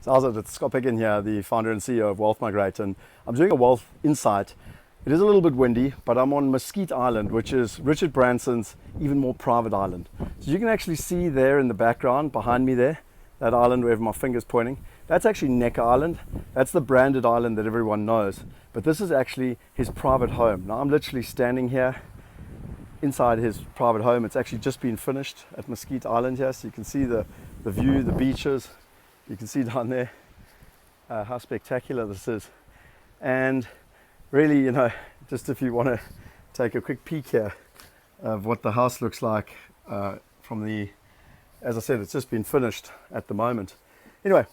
So how's it? It's Scott Picken here, the founder and CEO of Migrate, and I'm doing a wealth insight. It is a little bit windy, but I'm on Mesquite Island, which is Richard Branson's even more private island. So you can actually see there in the background, behind me there, that island wherever my finger's pointing. That's actually Necker Island. That's the branded island that everyone knows. But this is actually his private home. Now I'm literally standing here inside his private home. It's actually just been finished at Mesquite Island here, so you can see the view, the beaches. You can see down there how spectacular this is. And really, you know, just if you want to take a quick peek here of what the house looks like from the, as I said, it's just been finished at the moment. Anyway,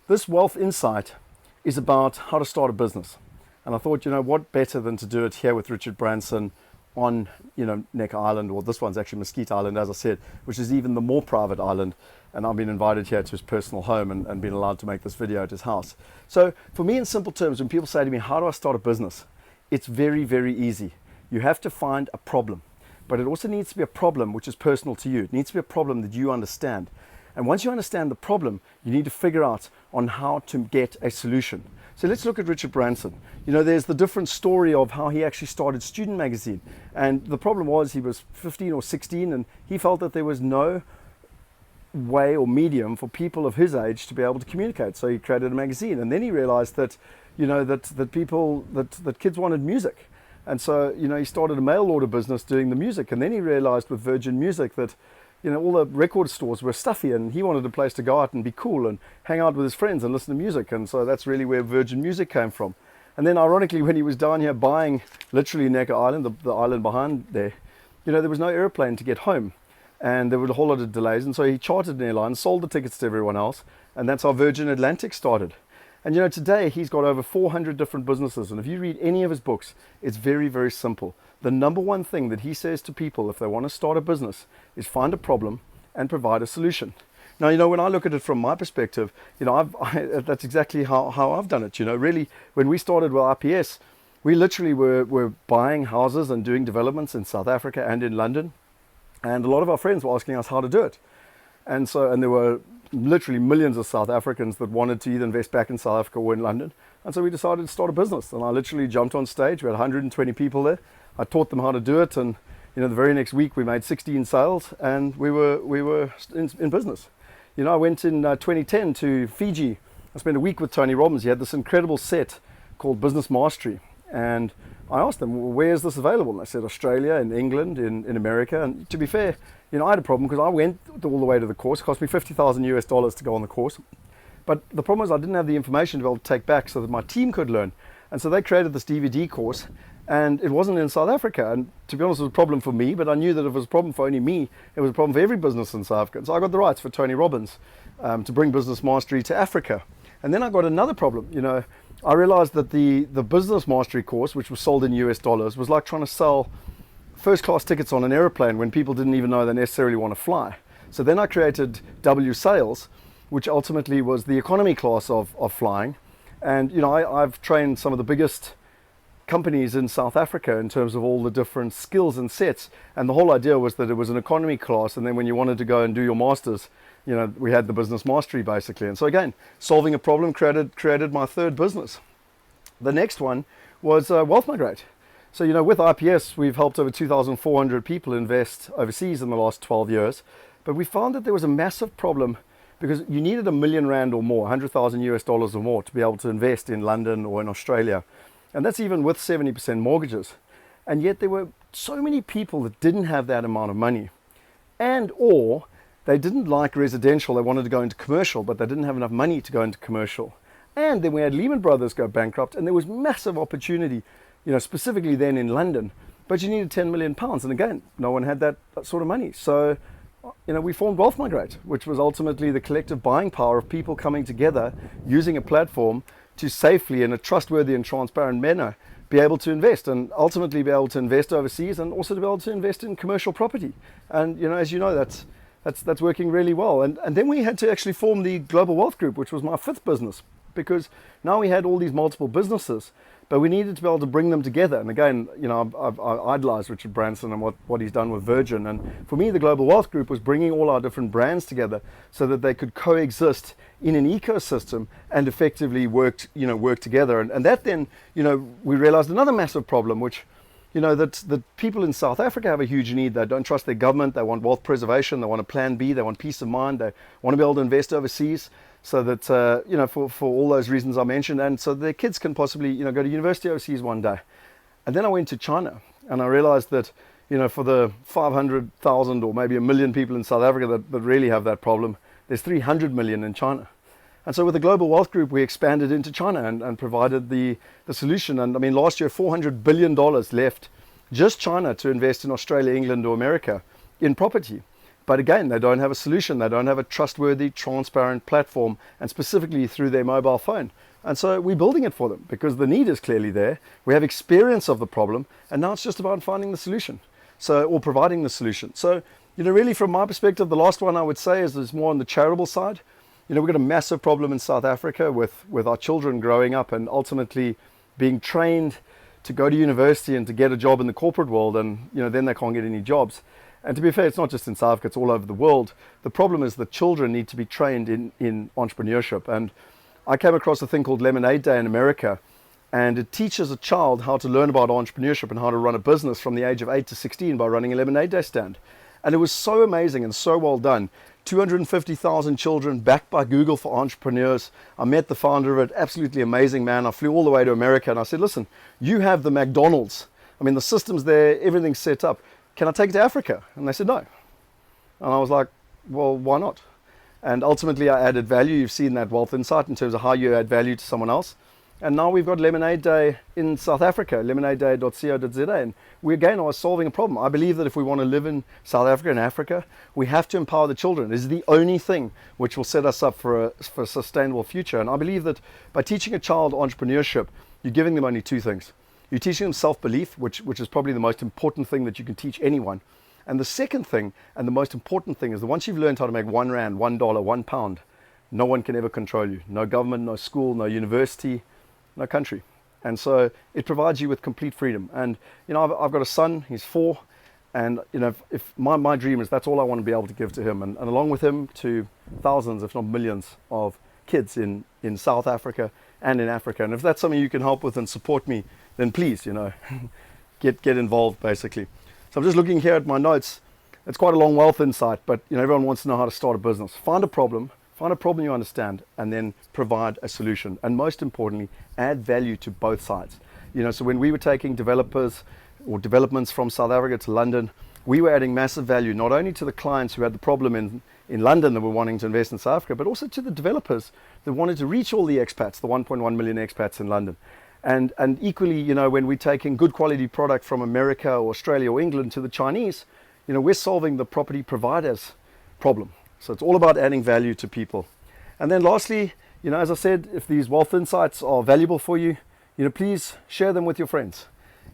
this wealth insight is about how to start a business. And I thought, you know, what better than to do it here with Richard Branson on, you know, Necker Island, or this one's actually Mesquite Island, as I said, which is even the more private island. And I've been invited here to his personal home and been allowed to make this video at his house. So for me, in simple terms, when people say to me, how do I start a business? It's very, very easy. You have to find a problem, but it also needs to be a problem which is personal to you. It needs to be a problem that you understand. And once you understand the problem, you need to figure out on how to get a solution. So let's look at Richard Branson. You know, there's the different story of how he actually started Student Magazine. And the problem was he was 15 or 16 and he felt that there was no way or medium for people of his age to be able to communicate. So he created a magazine, and then he realized that, you know, that kids wanted music. And so, you know, he started a mail order business doing the music. And then he realized with Virgin Music that, you know, all the record stores were stuffy, and he wanted a place to go out and be cool and hang out with his friends and listen to music. And so that's really where Virgin Music came from. And then ironically, when he was down here buying literally Necker Island, the island behind there, you know, there was no airplane to get home. And there were a whole lot of delays. And so he chartered an airline, sold the tickets to everyone else. And that's how Virgin Atlantic started. And, you know, today he's got over 400 different businesses. And if you read any of his books, it's very, very simple. The number one thing that he says to people if they want to start a business is find a problem and provide a solution. Now, you know, when I look at it from my perspective, you know, that's exactly how I've done it. You know, really, when we started with IPS, we literally were buying houses and doing developments in South Africa and in London. And a lot of our friends were asking us how to do it. And there were literally millions of South Africans that wanted to either invest back in South Africa or in London. And so we decided to start a business. And I literally jumped on stage. We had 120 people there. I taught them how to do it. And, you know, the very next week we made 16 sales and we were in business. You know, I went in 2010 to Fiji. I spent a week with Tony Robbins. He had this incredible set called Business Mastery. And I asked them, well, where is this available? And they said Australia, in England, in America. And to be fair, you know, I had a problem because I went all the way to the course. It cost me $50,000 to go on the course. But the problem was I didn't have the information to be able to take back so that my team could learn. And so they created this DVD course, and it wasn't in South Africa. And to be honest, it was a problem for me, but I knew that if it was a problem for only me, it was a problem for every business in South Africa. And so I got the rights for Tony Robbins to bring Business Mastery to Africa. And then I got another problem. You know, I realized that the Business Mastery course, which was sold in US dollars, was like trying to sell first class tickets on an airplane when people didn't even know they necessarily want to fly. So then I created W Sales, which ultimately was the economy class of flying. And, you know, I've trained some of the biggest companies in South Africa in terms of all the different skills and sets. And the whole idea was that it was an economy class. And then when you wanted to go and do your masters, you know, we had the Business Mastery basically. And so again, solving a problem created my third business. The next one was Migrate. So, you know, with IPS, we've helped over 2,400 people invest overseas in the last 12 years. But we found that there was a massive problem because you needed $1 million or more, $100,000 or more to be able to invest in London or in Australia. And that's even with 70% mortgages. And yet there were so many people that didn't have that amount of money, or they didn't like residential. They wanted to go into commercial, but they didn't have enough money to go into commercial. And then we had Lehman Brothers go bankrupt, and there was massive opportunity, you know, specifically then in London, but you needed 10 million pounds. And again, no one had that sort of money. So, you know, we formed Migrate, which was ultimately the collective buying power of people coming together using a platform to safely, in a trustworthy and transparent manner, be able to invest, and ultimately be able to invest overseas and also to be able to invest in commercial property. And, you know, as you know, that's working really well. And then we had to actually form the Global Wealth Group, which was my fifth business, because now we had all these multiple businesses, but we needed to be able to bring them together. And again, I idolized Richard Branson and what he's done with Virgin. And for me, the Global Wealth Group was bringing all our different brands together so that they could coexist in an ecosystem and effectively work together. And that then, we realized another massive problem, which, that people in South Africa have a huge need. They don't trust their government. They want wealth preservation. They want a plan B. They want peace of mind. They want to be able to invest overseas. So that, for all those reasons I mentioned, and so their kids can possibly, go to university overseas one day. And then I went to China, and I realized that, for the 500,000 or maybe 1 million people in South Africa that really have that problem, there's 300 million in China. And so with the Global Wealth Group, we expanded into China and provided the solution. And I mean, last year, $400 billion left just China to invest in Australia, England, or America in property. But again, they don't have a solution. They don't have a trustworthy, transparent platform, and specifically through their mobile phone. And so we're building it for them because the need is clearly there. We have experience of the problem, and now it's just about finding the solution, or providing the solution. So, really from my perspective, the last one I would say is more on the charitable side. We've got a massive problem in South Africa with our children growing up and ultimately being trained to go to university and to get a job in the corporate world, and then they can't get any jobs. And to be fair, it's not just in South Africa, it's all over the world. The problem is that children need to be trained in entrepreneurship. And I came across a thing called Lemonade Day in America, and it teaches a child how to learn about entrepreneurship and how to run a business from the age of 8 to 16 by running a Lemonade Day stand. And it was so amazing and so well done. 250,000 children backed by Google for entrepreneurs. I met the founder of it, absolutely amazing man. I flew all the way to America and I said, listen, you have the McDonald's. I mean, the system's there, everything's set up. Can I take it to Africa? And they said no. And I was like, well, why not? And ultimately I added value. You've seen that wealth insight in terms of how you add value to someone else. And now we've got Lemonade Day in South Africa, lemonadeday.co.za. And we again are solving a problem. I believe that if we want to live in South Africa and Africa, we have to empower the children. It is the only thing which will set us up for a sustainable future. And I believe that by teaching a child entrepreneurship, you're giving them only two things. You're teaching them self-belief, which is probably the most important thing that you can teach anyone. And the second thing, and the most important thing, is that once you've learned how to make $1, $1, £1, no one can ever control you. No government, no school, no university, no country. And so it provides you with complete freedom. And I've got a son, he's 4, and if my dream is that's all I want to be able to give to him, and along with him to thousands, if not millions, of kids in South Africa and in Africa. And if that's something you can help with and support me, then please, get involved basically. So I'm just looking here at my notes. It's quite a long wealth insight, but everyone wants to know how to start a business. Find a problem you understand, and then provide a solution. And most importantly, add value to both sides. So when we were taking developers or developments from South Africa to London, we were adding massive value, not only to the clients who had the problem in London that were wanting to invest in South Africa, but also to the developers that wanted to reach all the expats, the 1.1 million expats in London. And equally, when we're taking good quality product from America or Australia or England to the Chinese, we're solving the property providers problem. So it's all about adding value to people. And then lastly, as I said, if these wealth insights are valuable for you, please share them with your friends.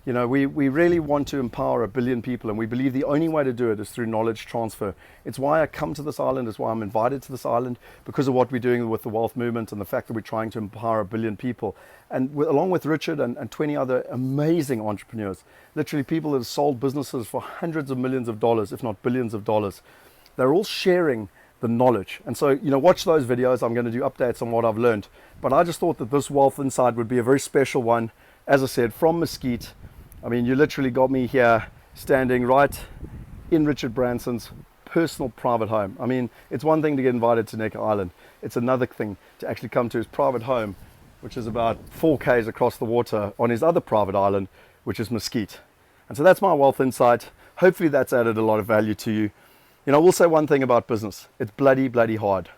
We really want to empower 1 billion people, and we believe the only way to do it is through knowledge transfer. It's why I come to this island, it's why I'm invited to this island, because of what we're doing with the wealth movement and the fact that we're trying to empower 1 billion people. And along with Richard and 20 other amazing entrepreneurs, literally people that have sold businesses for hundreds of millions of dollars, if not billions of dollars, they're all sharing the knowledge. And so, watch those videos. I'm going to do updates on what I've learned. But I just thought that this wealth insight would be a very special one. As I said, from Mesquite. I mean, you literally got me here standing right in Richard Branson's personal private home. I mean, it's one thing to get invited to Necker Island. It's another thing to actually come to his private home, which is about 4 k's across the water on his other private island, which is Mesquite. And so that's my wealth insight. Hopefully that's added a lot of value to you. I will say one thing about business. It's bloody hard,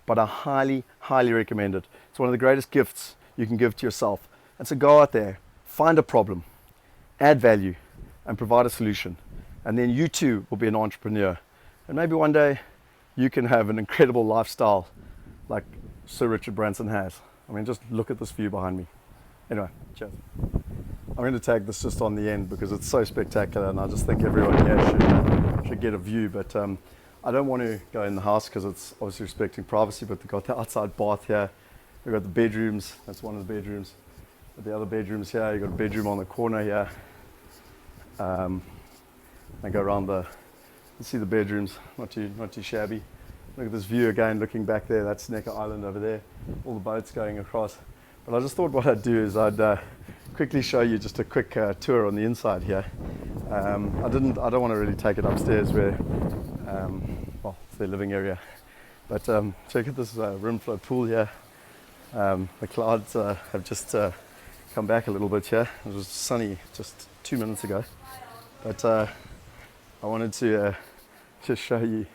but I highly recommend it. It's one of the greatest gifts you can give to yourself. And so go out there, find a problem, add value, and provide a solution. And then you too will be an entrepreneur. And maybe one day you can have an incredible lifestyle like Sir Richard Branson has. I mean, just look at this view behind me. Anyway, cheers. I'm going to tag this just on the end because it's so spectacular, and I just think everyone here should get a view. But I don't want to go in the house because it's obviously respecting privacy, but they've got the outside bath here. We've got the bedrooms. That's one of the bedrooms. But the other bedrooms here, you've got a bedroom on the corner here. I go around you see the bedrooms, not too shabby. Look at this view again, looking back there. That's Necker Island over there. All the boats going across. But I just thought what I'd do is I'd quickly show you just a quick tour on the inside here. I don't want to really take it upstairs where, well, it's their living area. But check out this rim flow pool here. The clouds have just come back a little bit here. It was sunny just 2 minutes ago. But I wanted to just show you,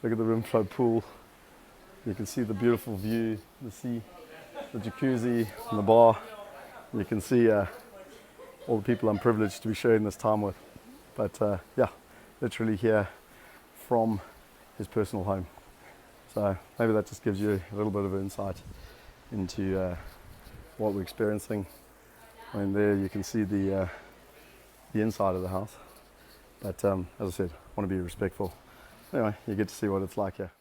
look at the rim flow pool. You can see the beautiful view, the sea, the jacuzzi, and the bar. You can see all the people I'm privileged to be sharing this time with. But yeah, literally here from his personal home. So maybe that just gives you a little bit of insight into what we're experiencing. I mean, there you can see the inside of the house. But as I said, I want to be respectful. Anyway, you get to see what it's like here.